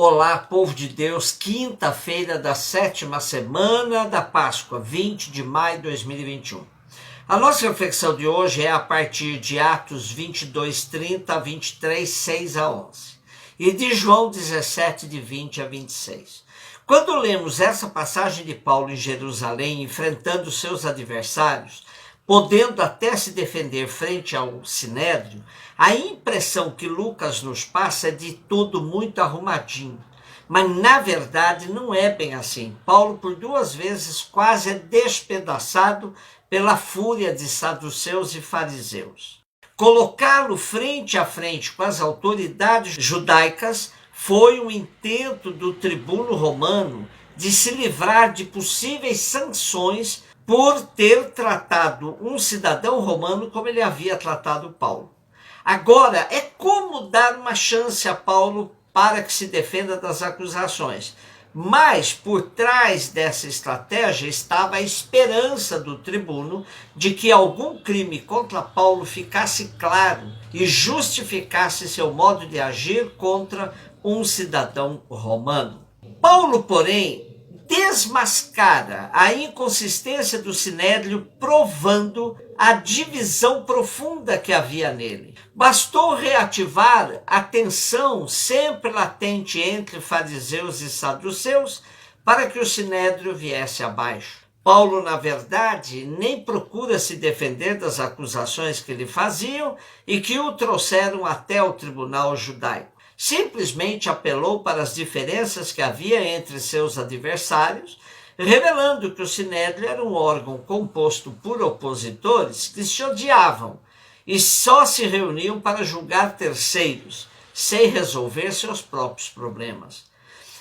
Olá, povo de Deus, quinta-feira da 7ª semana da Páscoa, 20 de maio de 2021. A nossa reflexão de hoje é a partir de Atos 22, 30 a 23, 6 a 11. E de João 17, de 20 a 26. Quando lemos essa passagem de Paulo em Jerusalém, enfrentando seus adversários, podendo até se defender frente ao Sinédrio, a impressão que Lucas nos passa é de tudo muito arrumadinho. Mas, na verdade, não é bem assim. Paulo, por 2 vezes, quase é despedaçado pela fúria de saduceus e fariseus. Colocá-lo frente a frente com as autoridades judaicas foi um intento do tribuno romano de se livrar de possíveis sanções por ter tratado um cidadão romano como ele havia tratado Paulo. Agora, é como dar uma chance a Paulo para que se defenda das acusações. Mas, por trás dessa estratégia, estava a esperança do tribuno de que algum crime contra Paulo ficasse claro e justificasse seu modo de agir contra um cidadão romano. Paulo, porém, desmascara a inconsistência do Sinédrio, provando a divisão profunda que havia nele. Bastou reativar a tensão sempre latente entre fariseus e saduceus para que o Sinédrio viesse abaixo. Paulo, na verdade, nem procura se defender das acusações que lhe faziam e que o trouxeram até o tribunal judaico. Simplesmente apelou para as diferenças que havia entre seus adversários, revelando que o Sinédrio era um órgão composto por opositores que se odiavam e só se reuniam para julgar terceiros, sem resolver seus próprios problemas.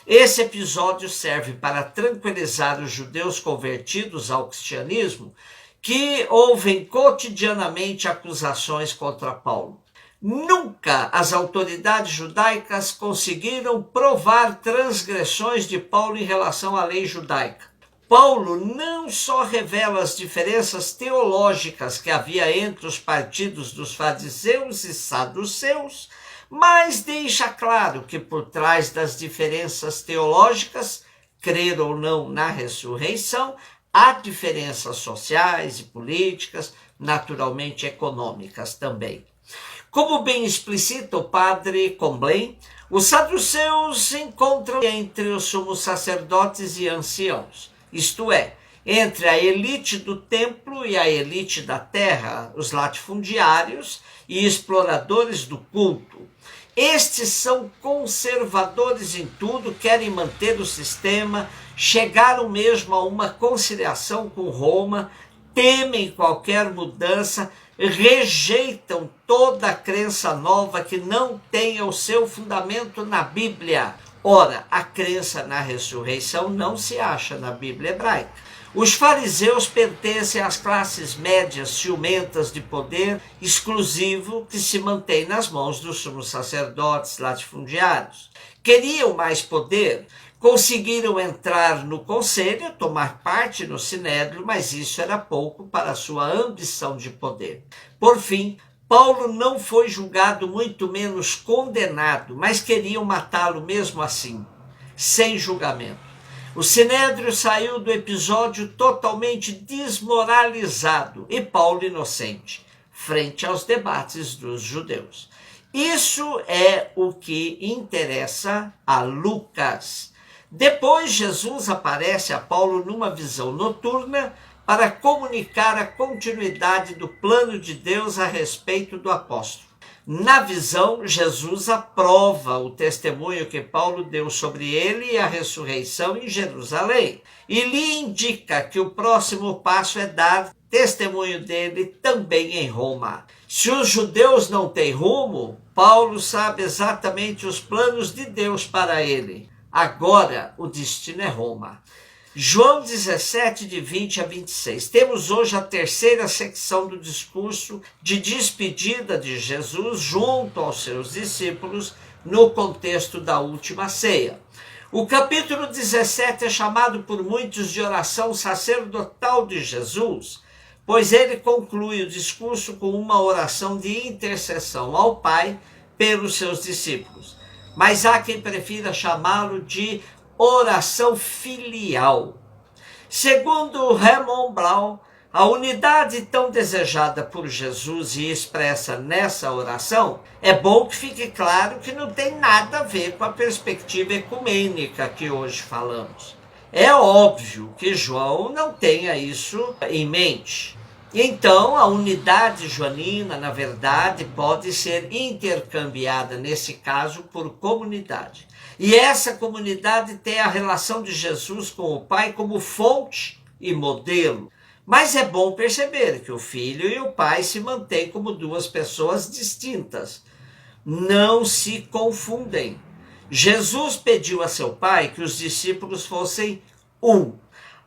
Esse episódio serve para tranquilizar os judeus convertidos ao cristianismo que ouvem cotidianamente acusações contra Paulo. Nunca as autoridades judaicas conseguiram provar transgressões de Paulo em relação à lei judaica. Paulo não só revela as diferenças teológicas que havia entre os partidos dos fariseus e saduceus, mas deixa claro que por trás das diferenças teológicas, crer ou não na ressurreição, há diferenças sociais e políticas, naturalmente econômicas também. Como bem explicita o padre Comblain, os saduceus se encontram entre os sumos sacerdotes e anciãos, isto é, entre a elite do templo e a elite da terra, os latifundiários e exploradores do culto. Estes são conservadores em tudo, querem manter o sistema, chegaram mesmo a uma conciliação com Roma, temem qualquer mudança, rejeitam toda a crença nova que não tenha o seu fundamento na Bíblia. Ora, a crença na ressurreição não se acha na Bíblia hebraica. Os fariseus pertencem às classes médias ciumentas de poder exclusivo que se mantém nas mãos dos sumos sacerdotes latifundiários. Queriam mais poder, conseguiram entrar no conselho, tomar parte no Sinédrio, mas isso era pouco para a sua ambição de poder. Por fim, Paulo não foi julgado, muito menos condenado, mas queriam matá-lo mesmo assim, sem julgamento. O Sinédrio saiu do episódio totalmente desmoralizado e Paulo inocente, frente aos debates dos judeus. Isso é o que interessa a Lucas. Depois, Jesus aparece a Paulo numa visão noturna para comunicar a continuidade do plano de Deus a respeito do apóstolo. Na visão, Jesus aprova o testemunho que Paulo deu sobre ele e a ressurreição em Jerusalém e lhe indica que o próximo passo é dar testemunho dele também em Roma. Se os judeus não têm rumo, Paulo sabe exatamente os planos de Deus para ele. Agora o destino é Roma. João 17, de 20 a 26. Temos hoje a terceira secção do discurso de despedida de Jesus junto aos seus discípulos no contexto da última ceia. O capítulo 17 é chamado por muitos de oração sacerdotal de Jesus, pois ele conclui o discurso com uma oração de intercessão ao Pai pelos seus discípulos. mas há quem prefira chamá-lo de oração filial. Segundo Raymond Blau, a unidade tão desejada por Jesus e expressa nessa oração, é bom que fique claro que não tem nada a ver com a perspectiva ecumênica que hoje falamos. É óbvio que João não tenha isso em mente. Então, a unidade joanina, na verdade, pode ser intercambiada, nesse caso, por comunidade. E essa comunidade tem a relação de Jesus com o Pai como fonte e modelo. Mas é bom perceber que o Filho e o Pai se mantêm como duas pessoas distintas. Não se confundem. Jesus pediu a seu Pai que os discípulos fossem um.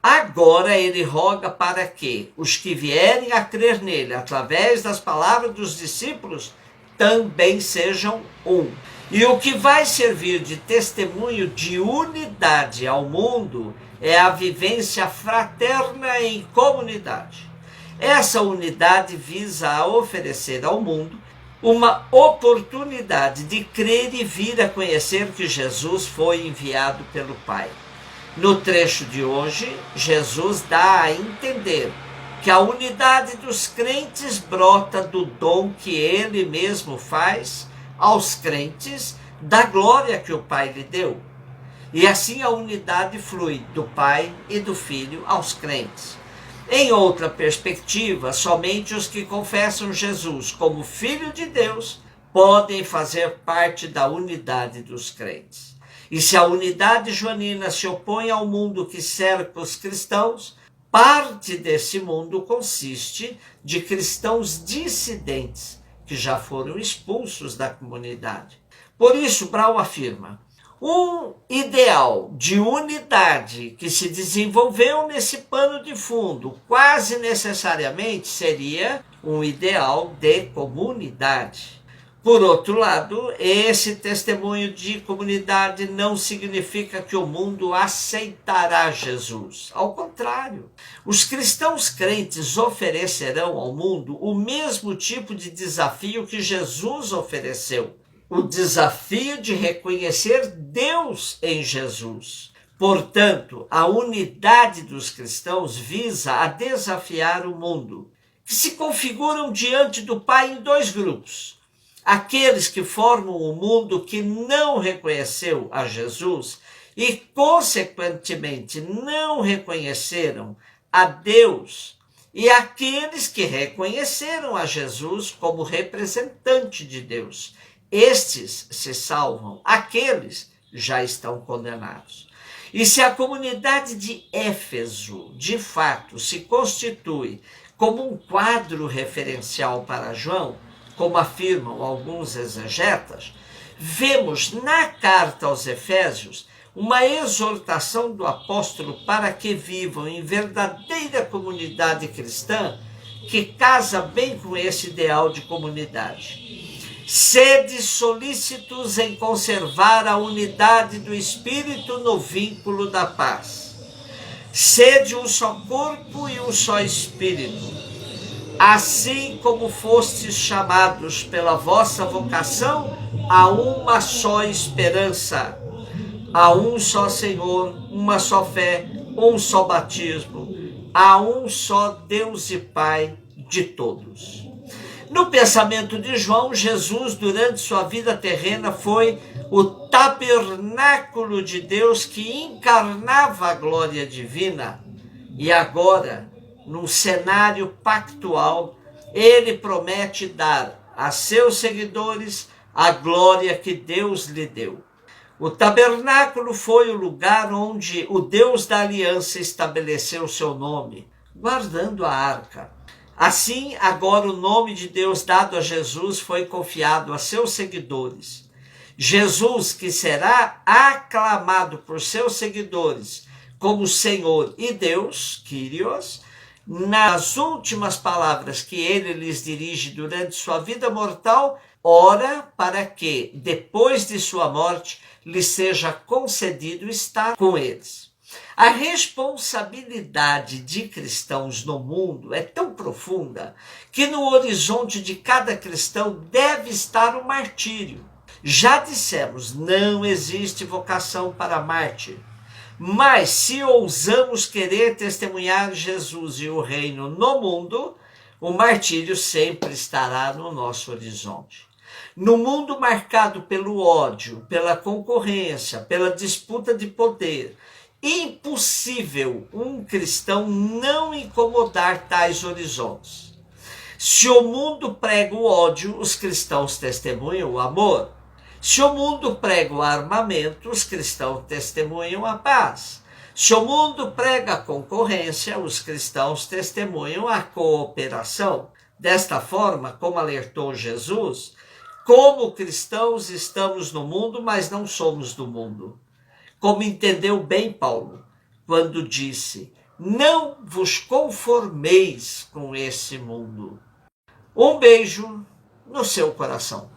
Agora ele roga para que os que vierem a crer nele, através das palavras dos discípulos, também sejam um. E o que vai servir de testemunho de unidade ao mundo é a vivência fraterna em comunidade. Essa unidade visa oferecer ao mundo uma oportunidade de crer e vir a conhecer que Jesus foi enviado pelo Pai. No trecho de hoje, Jesus dá a entender que a unidade dos crentes brota do dom que ele mesmo faz aos crentes da glória que o Pai lhe deu. E assim a unidade flui do Pai e do Filho aos crentes. Em outra perspectiva, somente os que confessam Jesus como Filho de Deus podem fazer parte da unidade dos crentes. E se a unidade joanina se opõe ao mundo que cerca os cristãos, parte desse mundo consiste de cristãos dissidentes, que já foram expulsos da comunidade. Por isso, Blau afirma, um ideal de unidade que se desenvolveu nesse pano de fundo, quase necessariamente seria um ideal de comunidade. Por outro lado, esse testemunho de comunidade não significa que o mundo aceitará Jesus. Ao contrário, os cristãos crentes oferecerão ao mundo o mesmo tipo de desafio que Jesus ofereceu. O desafio de reconhecer Deus em Jesus. Portanto, a unidade dos cristãos visa a desafiar o mundo, que se configuram diante do Pai em dois grupos. Aqueles que formam o mundo que não reconheceu a Jesus e, consequentemente, não reconheceram a Deus, e aqueles que reconheceram a Jesus como representante de Deus. Estes se salvam, aqueles já estão condenados. E se a comunidade de Éfeso, de fato, se constitui como um quadro referencial para João, como afirmam alguns exegetas, vemos na carta aos Efésios uma exortação do apóstolo para que vivam em verdadeira comunidade cristã que casa bem com esse ideal de comunidade. Sede solícitos em conservar a unidade do Espírito no vínculo da paz. Sede um só corpo e um só Espírito, assim como fostes chamados pela vossa vocação a uma só esperança, a um só Senhor, uma só fé, um só batismo, a um só Deus e Pai de todos. No pensamento de João, Jesus, durante sua vida terrena, foi o tabernáculo de Deus que encarnava a glória divina. E agora, num cenário pactual, ele promete dar a seus seguidores a glória que Deus lhe deu. O tabernáculo foi o lugar onde o Deus da aliança estabeleceu seu nome, guardando a arca. Assim, agora o nome de Deus dado a Jesus foi confiado a seus seguidores. Jesus, que será aclamado por seus seguidores como Senhor e Deus, Kyrios, nas últimas palavras que ele lhes dirige durante sua vida mortal, ora para que, depois de sua morte, lhes seja concedido estar com eles. A responsabilidade de cristãos no mundo é tão profunda que no horizonte de cada cristão deve estar o martírio. Já dissemos, não existe vocação para mártir. Mas se ousamos querer testemunhar Jesus e o reino no mundo, o martírio sempre estará no nosso horizonte. No mundo marcado pelo ódio, pela concorrência, pela disputa de poder, impossível um cristão não incomodar tais horizontes. Se o mundo prega o ódio, os cristãos testemunham o amor. Se o mundo prega o armamento, os cristãos testemunham a paz. Se o mundo prega a concorrência, os cristãos testemunham a cooperação. Desta forma, como alertou Jesus, como cristãos estamos no mundo, mas não somos do mundo. Como entendeu bem Paulo, quando disse, não vos conformeis com esse mundo. Um beijo no seu coração.